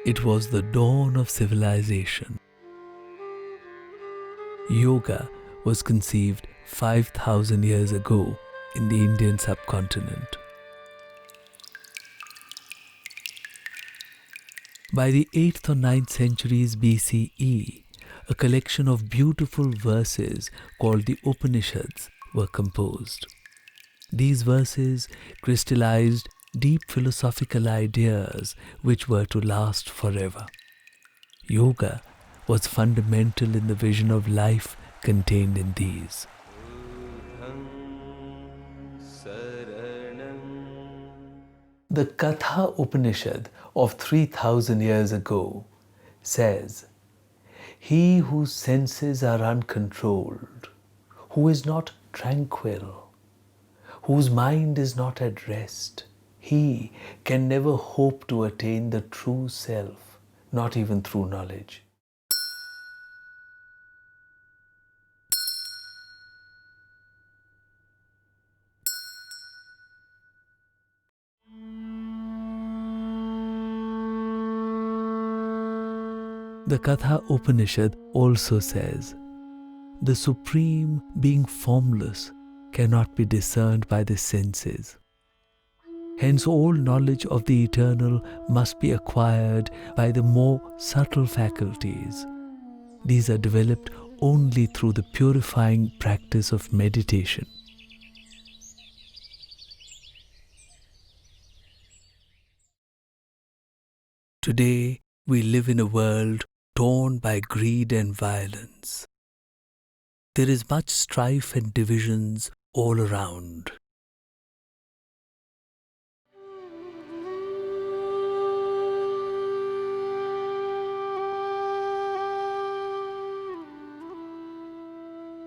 It was the dawn of civilization. Yoga was conceived 5,000 years ago in the Indian subcontinent. By the 8th or 9th centuries BCE, a collection of beautiful verses called the Upanishads were composed. These verses crystallized deep philosophical ideas which were to last forever. Yoga was fundamental in the vision of life contained in these. The Katha Upanishad of 3,000 years ago says, "He whose senses are uncontrolled, who is not tranquil, whose mind is not at rest, he can never hope to attain the true self, not even through knowledge." The Katha Upanishad also says, "The Supreme, being formless, cannot be discerned by the senses. Hence all knowledge of the eternal must be acquired by the more subtle faculties. These are developed only through the purifying practice of meditation." Today, we live in a world torn by greed and violence. There is much strife and divisions all around.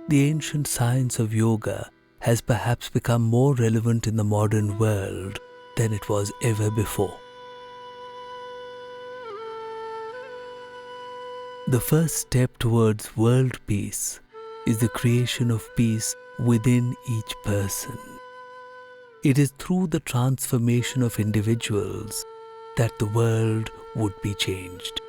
The ancient science of yoga has perhaps become more relevant in the modern world than it was ever before. The first step towards world peace is the creation of peace within each person. It is through the transformation of individuals that the world would be changed.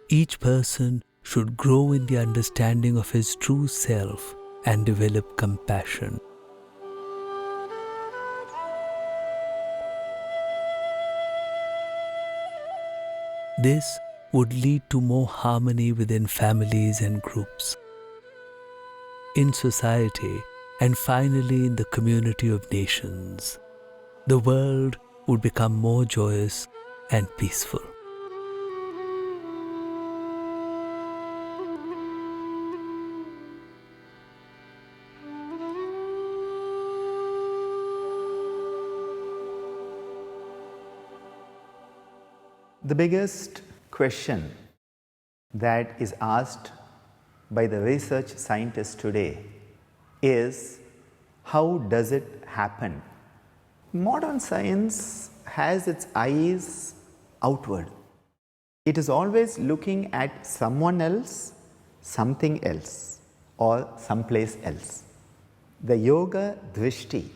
Each person should grow in the understanding of his true self and develop compassion. This would lead to more harmony within families and groups, in society, and finally in the community of nations. The world would become more joyous and peaceful. The biggest question that is asked by the research scientists today is, how does it happen? Modern science has its eyes outward. It is always looking at someone else, something else, or someplace else. The yoga drishti,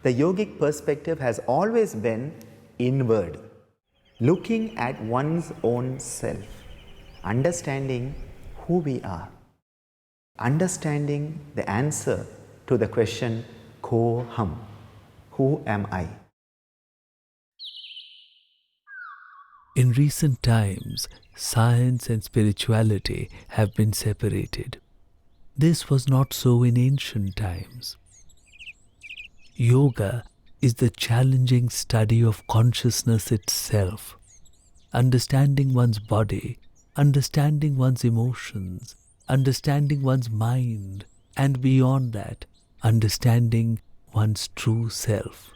the yogic perspective has always been inward, looking at one's own self, understanding who we are, understanding the answer to the question, ko ham, who am I? In recent times, science and spirituality have been separated. This was not so in ancient times. Yoga is the challenging study of consciousness itself, understanding one's body, understanding one's emotions, understanding one's mind, and beyond that, understanding one's true self.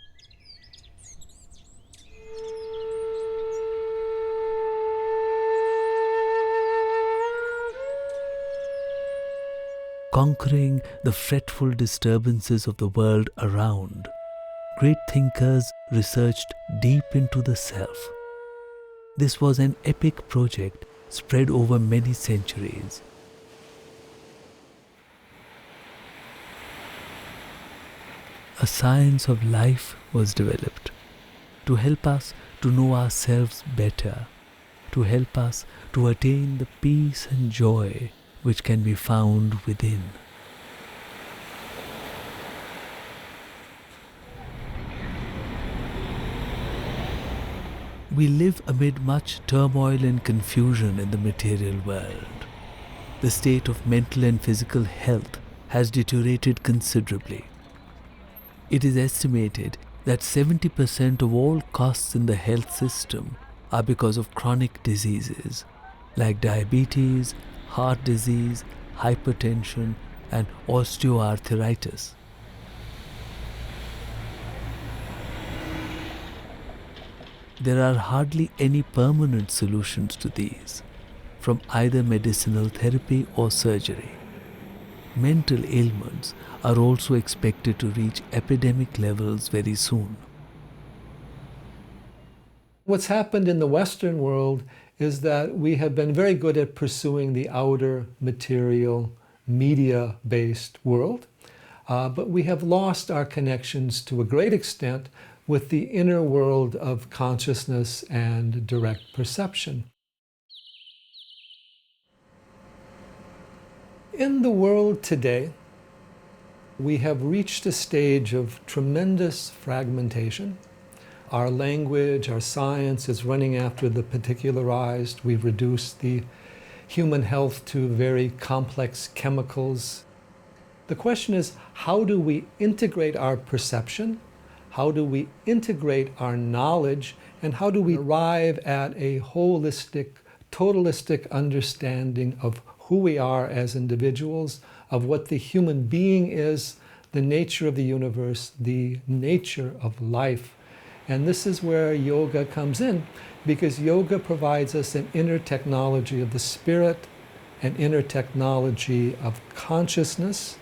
Conquering the fretful disturbances of the world around, great thinkers researched deep into the self. This was an epic project spread over many centuries. A science of life was developed. to help us to know ourselves better, to help us to attain the peace and joy which can be found within. We live amid much turmoil and confusion in the material world. The state of mental and physical health has deteriorated considerably. It is estimated that 70% of all costs in the health system are because of chronic diseases like diabetes, heart disease, hypertension, and osteoarthritis. There are hardly any permanent solutions to these, from either medicinal therapy or surgery. Mental ailments are also expected to reach epidemic levels very soon. What's happened in the Western world is that we have been very good at pursuing the outer material, media-based world, but we have lost our connections to a great extent with the inner world of consciousness and direct perception. In the world today, we have reached a stage of tremendous fragmentation. Our language, our science is running after the particularized. We've reduced the human health to very complex chemicals. The question is, how do we integrate our perception? How do we integrate our knowledge? And how do we arrive at a holistic, totalistic understanding of who we are as individuals, of what the human being is, the nature of the universe, the nature of life? And this is where yoga comes in, because yoga provides us an inner technology of the spirit, an inner technology of consciousness,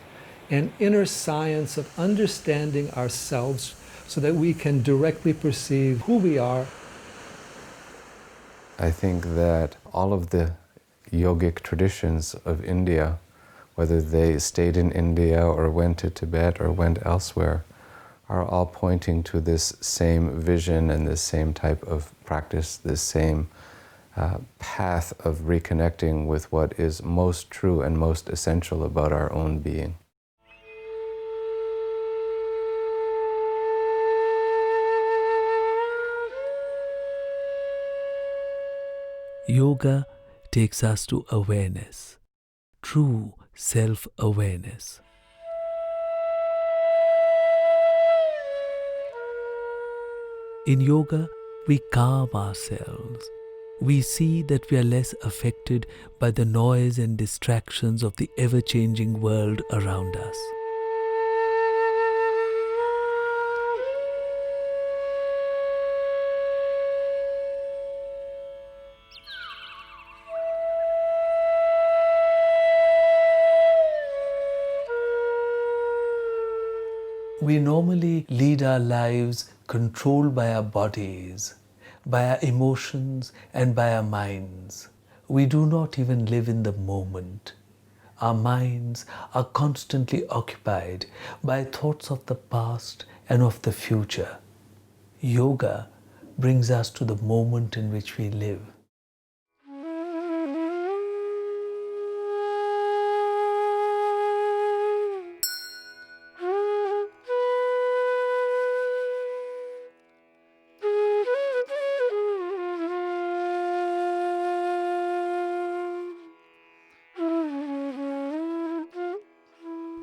an inner science of understanding ourselves so that we can directly perceive who we are. I think that all of the yogic traditions of India, whether they stayed in India or went to Tibet or went elsewhere, are all pointing to this same vision and this same type of practice, this same path of reconnecting with what is most true and most essential about our own being. Yoga takes us to awareness, true self-awareness. In yoga, we calm ourselves. We see that we are less affected by the noise and distractions of the ever-changing world around us. We normally lead our lives controlled by our bodies, by our emotions and by our minds. We do not even live in the moment. Our minds are constantly occupied by thoughts of the past and of the future. Yoga brings us to the moment in which we live.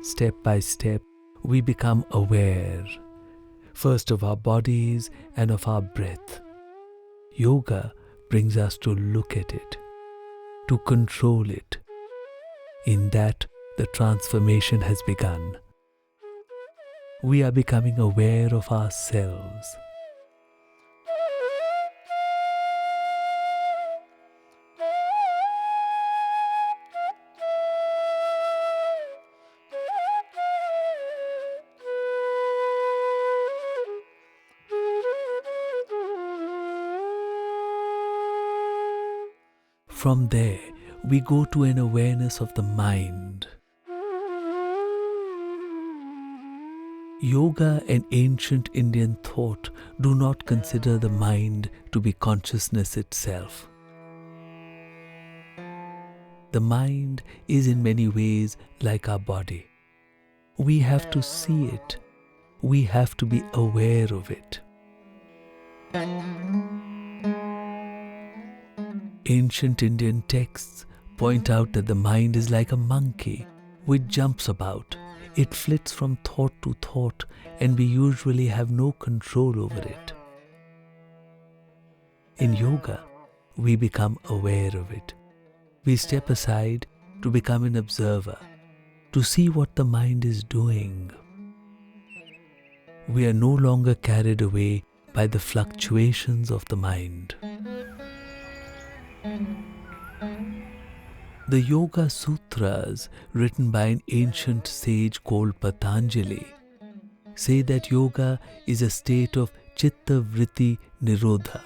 Step by step, we become aware, first of our bodies and of our breath. Yoga brings us to look at it, to control it. In that, the transformation has begun. We are becoming aware of ourselves. From there, we go to an awareness of the mind. Yoga and ancient Indian thought do not consider the mind to be consciousness itself. The mind is in many ways like our body. We have to see it. We have to be aware of it. Ancient Indian texts point out that the mind is like a monkey which jumps about. It flits from thought to thought, and we usually have no control over it. In yoga, we become aware of it. We step aside to become an observer, to see what the mind is doing. We are no longer carried away by the fluctuations of the mind. The Yoga Sutras, written by an ancient sage called Patanjali, say that yoga is a state of chitta vritti nirodha,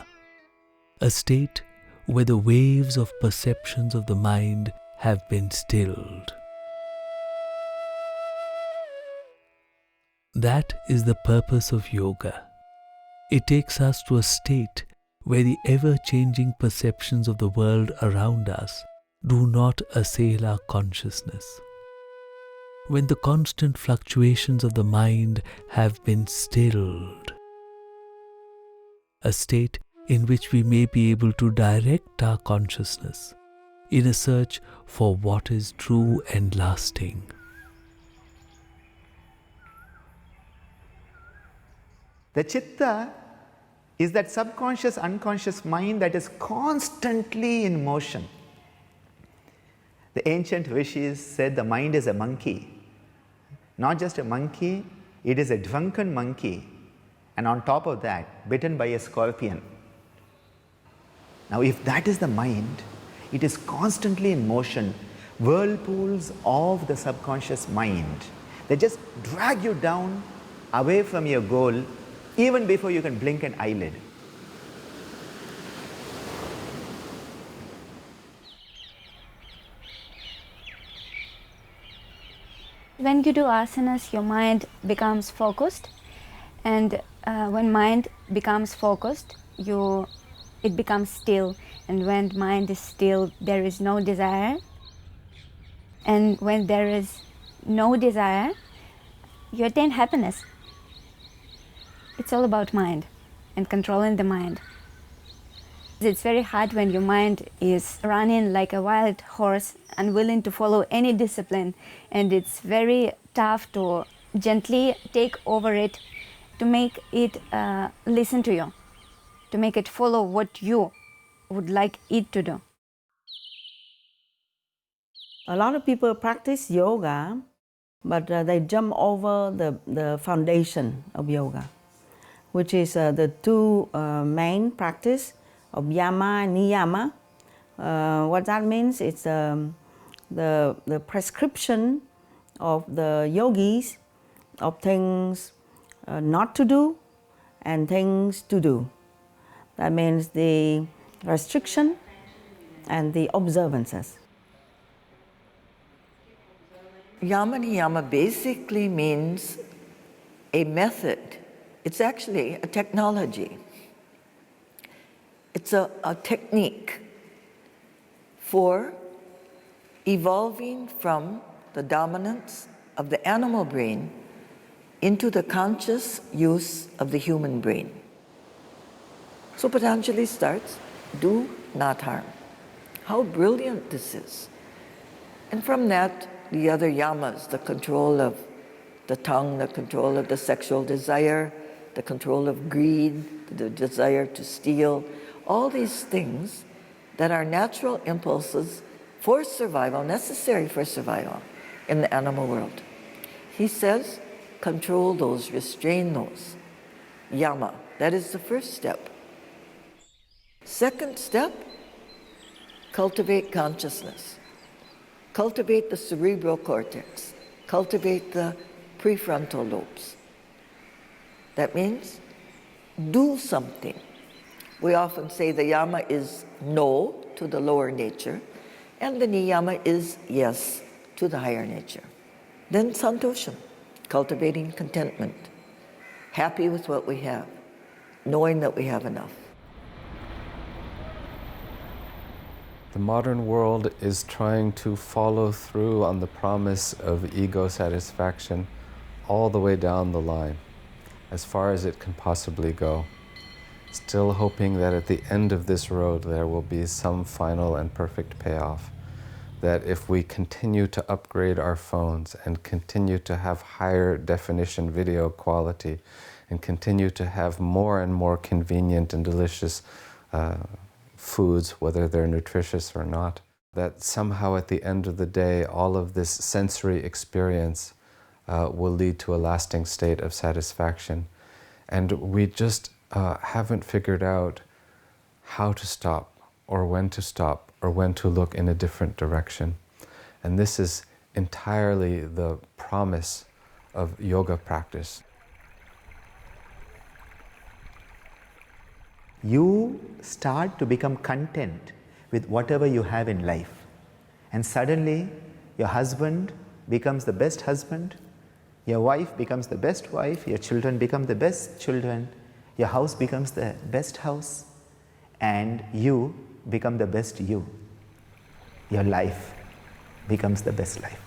a state where the waves of perceptions of the mind have been stilled. That is the purpose of yoga. It takes us to a state where the ever-changing perceptions of the world around us do not assail our consciousness. When the constant fluctuations of the mind have been stilled, a state in which we may be able to direct our consciousness in a search for what is true and lasting. The chitta is that subconscious, unconscious mind that is constantly in motion. The ancient rishis said the mind is a monkey. Not just a monkey, it is a drunken monkey, and on top of that, bitten by a scorpion. Now, if that is the mind, it is constantly in motion. Whirlpools of the subconscious mind, they just drag you down away from your goal even before you can blink an eyelid. When you do asanas, your mind becomes focused, and when mind becomes focused, it becomes still, and when mind is still, there is no desire, and when there is no desire, you attain happiness. It's all about mind and controlling the mind. It's very hard when your mind is running like a wild horse, unwilling to follow any discipline, and it's very tough to gently take over it, to make it listen to you, to make it follow what you would like it to do. A lot of people practice yoga, but they jump over the foundation of yoga, which is the two main practice of yama and niyama. What that means is the prescription of the yogis of things not to do and things to do. That means the restriction and the observances. Yama niyama basically means a method. It's actually a technology. It's a technique for evolving from the dominance of the animal brain into the conscious use of the human brain. So Patanjali starts, do not harm. How brilliant this is. And from that, the other yamas, the control of the tongue, the control of the sexual desire, the control of greed, the desire to steal, all these things that are natural impulses for survival, necessary for survival in the animal world. He says, control those, restrain those. Yama, that is the first step. Second step, cultivate consciousness. Cultivate the cerebral cortex. Cultivate the prefrontal lobes. That means do something. We often say the yama is no to the lower nature, and the niyama is yes to the higher nature. Then santosham. cultivating contentment, happy with what we have, knowing that we have enough. The modern world is trying to follow through on the promise of ego satisfaction all the way down the line, as far as it can possibly go. Still hoping that at the end of this road there will be some final and perfect payoff. That if we continue to upgrade our phones and continue to have higher definition video quality and continue to have more and more convenient and delicious foods, whether they're nutritious or not, that somehow at the end of the day all of this sensory experience will lead to a lasting state of satisfaction. And we just haven't figured out how to stop, or when to look in a different direction. And this is entirely the promise of yoga practice. You start to become content with whatever you have in life. And suddenly, your husband becomes the best husband, your wife becomes the best wife, your children become the best children, your house becomes the best house, and you become the best you. Your life becomes the best life.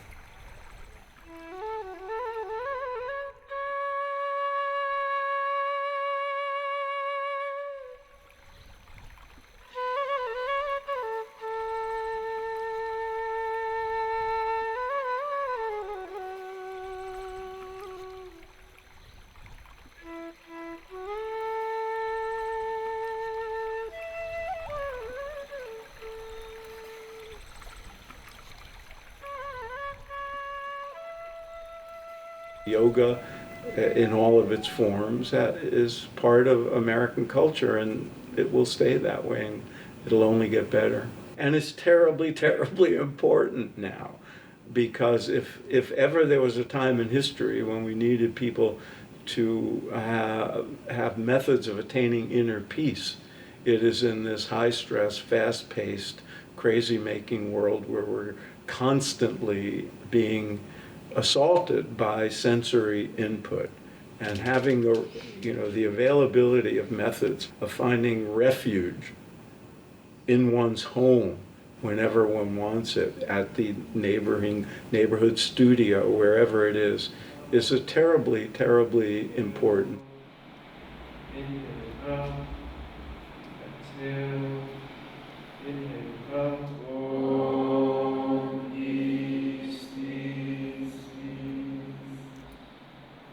Yoga, in all of its forms, is part of American culture, and it will stay that way, and it'll only get better. And it's terribly, terribly important now, because if ever there was a time in history when we needed people to have methods of attaining inner peace, it is in this high-stress, fast-paced, crazy-making world where we're constantly being assaulted by sensory input, and having the availability of methods of finding refuge in one's home whenever one wants it, at the neighborhood studio, wherever it is a terribly, terribly important.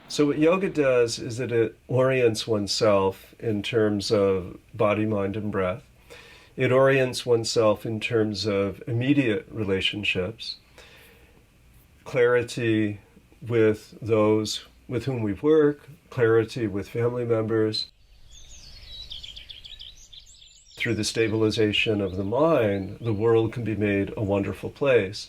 So what yoga does is that it orients oneself in terms of body, mind, and breath. It orients oneself in terms of immediate relationships, clarity with those with whom we work, clarity with family members. Through the stabilization of the mind, the world can be made a wonderful place.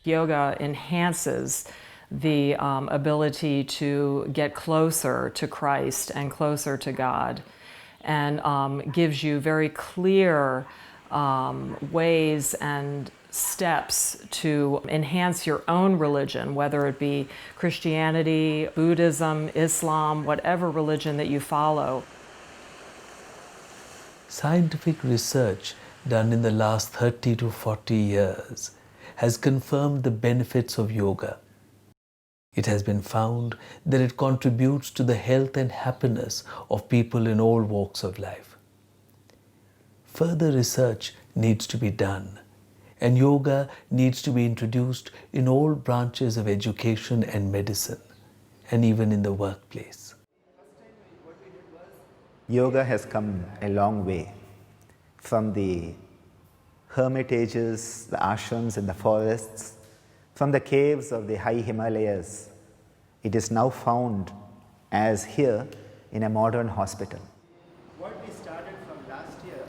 Yoga enhances the ability to get closer to Christ and closer to God, and gives you very clear ways and steps to enhance your own religion, whether it be Christianity, Buddhism, Islam, whatever religion that you follow. Scientific research done in the last 30 to 40 years has confirmed the benefits of yoga. It has been found that it contributes to the health and happiness of people in all walks of life. Further research needs to be done, and yoga needs to be introduced in all branches of education and medicine, and even in the workplace. Yoga has come a long way from the hermitages, the ashrams in the forests, from the caves of the high Himalayas. It is now found as here in a modern hospital. What we started from last year,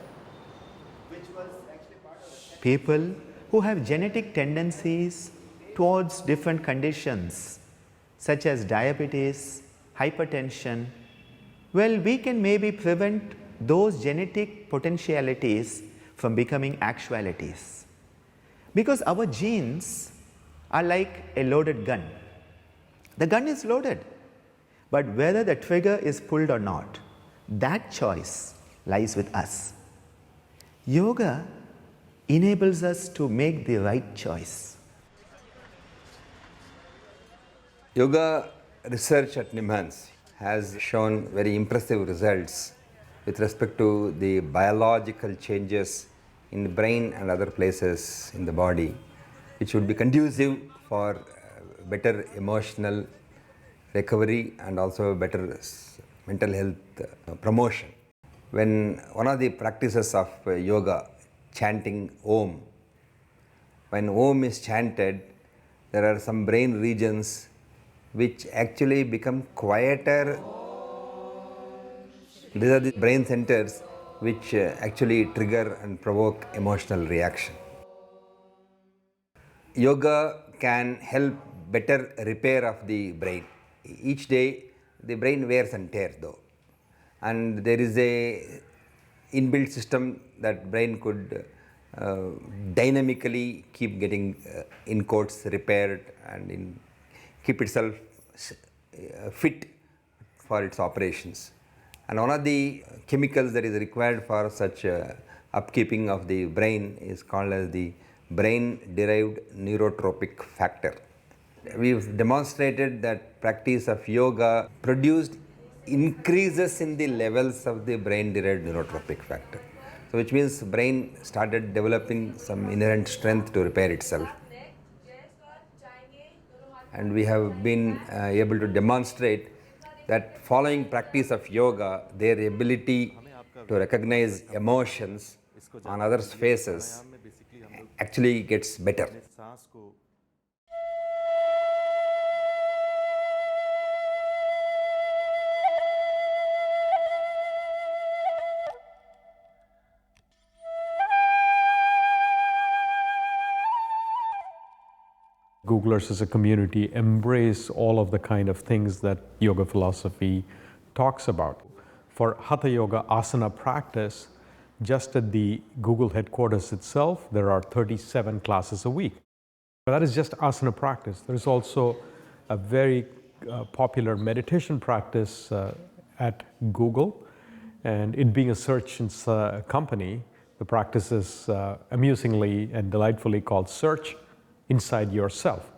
which was actually part of people who have genetic tendencies towards different conditions, such as diabetes, hypertension. Well, we can maybe prevent those genetic potentialities from becoming actualities. Because our genes are like a loaded gun. The gun is loaded, but whether the trigger is pulled or not, that choice lies with us. Yoga enables us to make the right choice. Yoga research at NIMHANS has shown very impressive results with respect to the biological changes in the brain and other places in the body, which would be conducive for better emotional recovery and also better mental health promotion. When one of the practices of yoga, chanting Om, when Om is chanted, there are some brain regions which actually become quieter. These are the brain centers which actually trigger and provoke emotional reaction. Yoga can help better repair of the brain. Each day the brain wears and tears though, and there is a inbuilt system that brain could dynamically keep getting in quotes repaired and keep itself fit for its operations. And one of the chemicals that is required for such upkeeping of the brain is called as the brain-derived neurotropic factor. We've demonstrated that practice of yoga produced increases in the levels of the brain-derived neurotropic factor. So which means brain started developing some inherent strength to repair itself. And we have been able to demonstrate that following practice of yoga, their ability to recognize emotions on others' faces actually gets better. Googlers as a community embrace all of the kind of things that yoga philosophy talks about. For Hatha Yoga asana practice, just at the Google headquarters itself, there are 37 classes a week. But that is just asana practice. There is also a very popular meditation practice at Google, and it being a search company, the practice is amusingly and delightfully called Search Inside Yourself.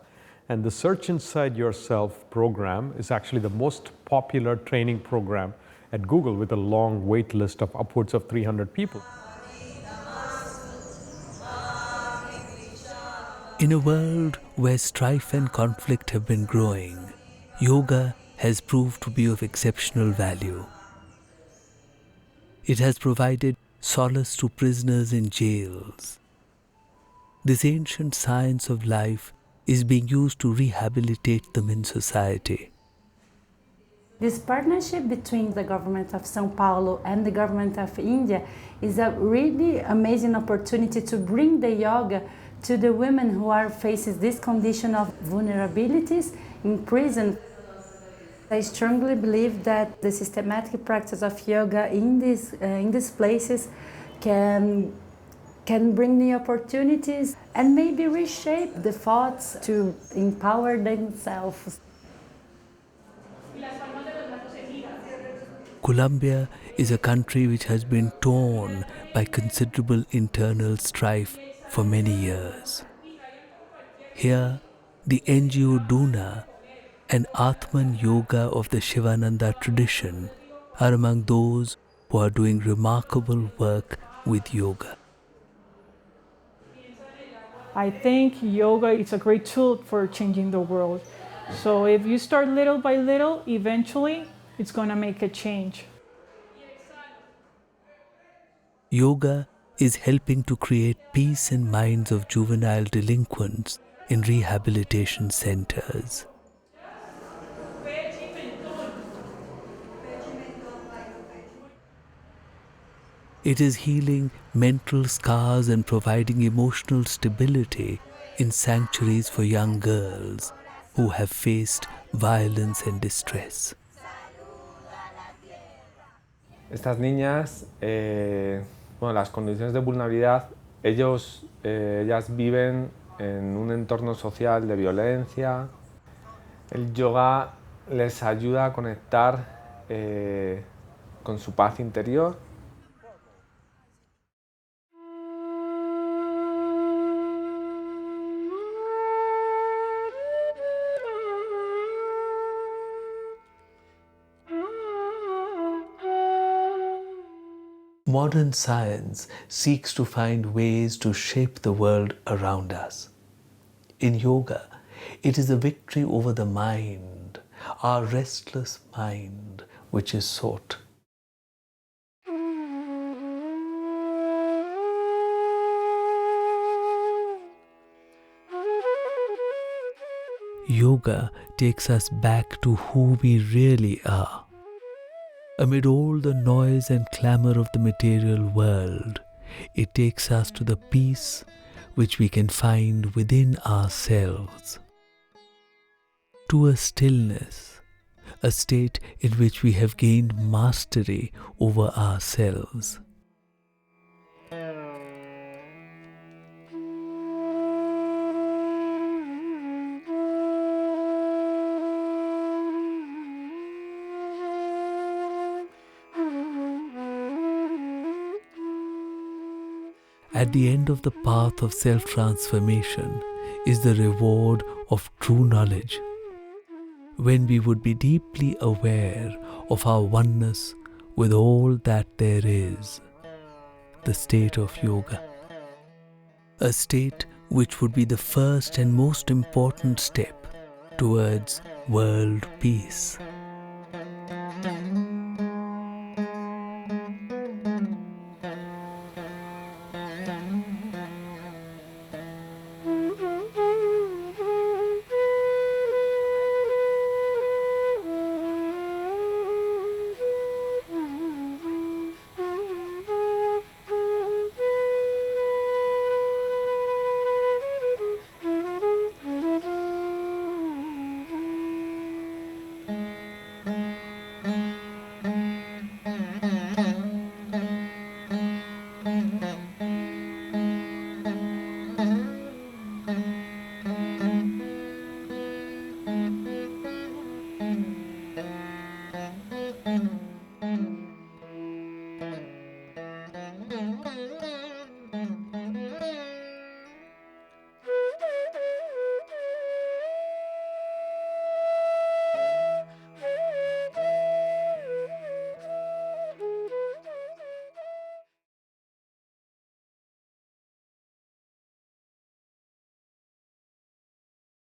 And the Search Inside Yourself program is actually the most popular training program at Google, with a long wait list of upwards of 300 people. In a world where strife and conflict have been growing, yoga has proved to be of exceptional value. It has provided solace to prisoners in jails. This ancient science of life is being used to rehabilitate them in society. This partnership between the government of São Paulo and the government of India is a really amazing opportunity to bring the yoga to the women who are facing this condition of vulnerabilities in prison. I strongly believe that the systematic practice of yoga in these places can bring new opportunities and maybe reshape the thoughts to empower themselves. Colombia is a country which has been torn by considerable internal strife for many years. Here, the NGO Duna and Atman Yoga of the Shivananda tradition are among those who are doing remarkable work with yoga. I think yoga is a great tool for changing the world. So if you start little by little, eventually it's going to make a change. Yoga is helping to create peace in minds of juvenile delinquents in rehabilitation centers. It is healing mental scars and providing emotional stability in sanctuaries for young girls who have faced violence and distress. Estas niñas bueno, las condiciones de vulnerabilidad, ellas viven en un entorno social de violencia. El yoga les ayuda a conectar con su paz interior. Modern science seeks to find ways to shape the world around us. In yoga, it is a victory over the mind, our restless mind, which is sought. Yoga takes us back to who we really are. Amid all the noise and clamor of the material world, it takes us to the peace which we can find within ourselves. To a stillness, a state in which we have gained mastery over ourselves. At the end of the path of self-transformation is the reward of true knowledge, when we would be deeply aware of our oneness with all that there is, the state of yoga. A state which would be the first and most important step towards world peace.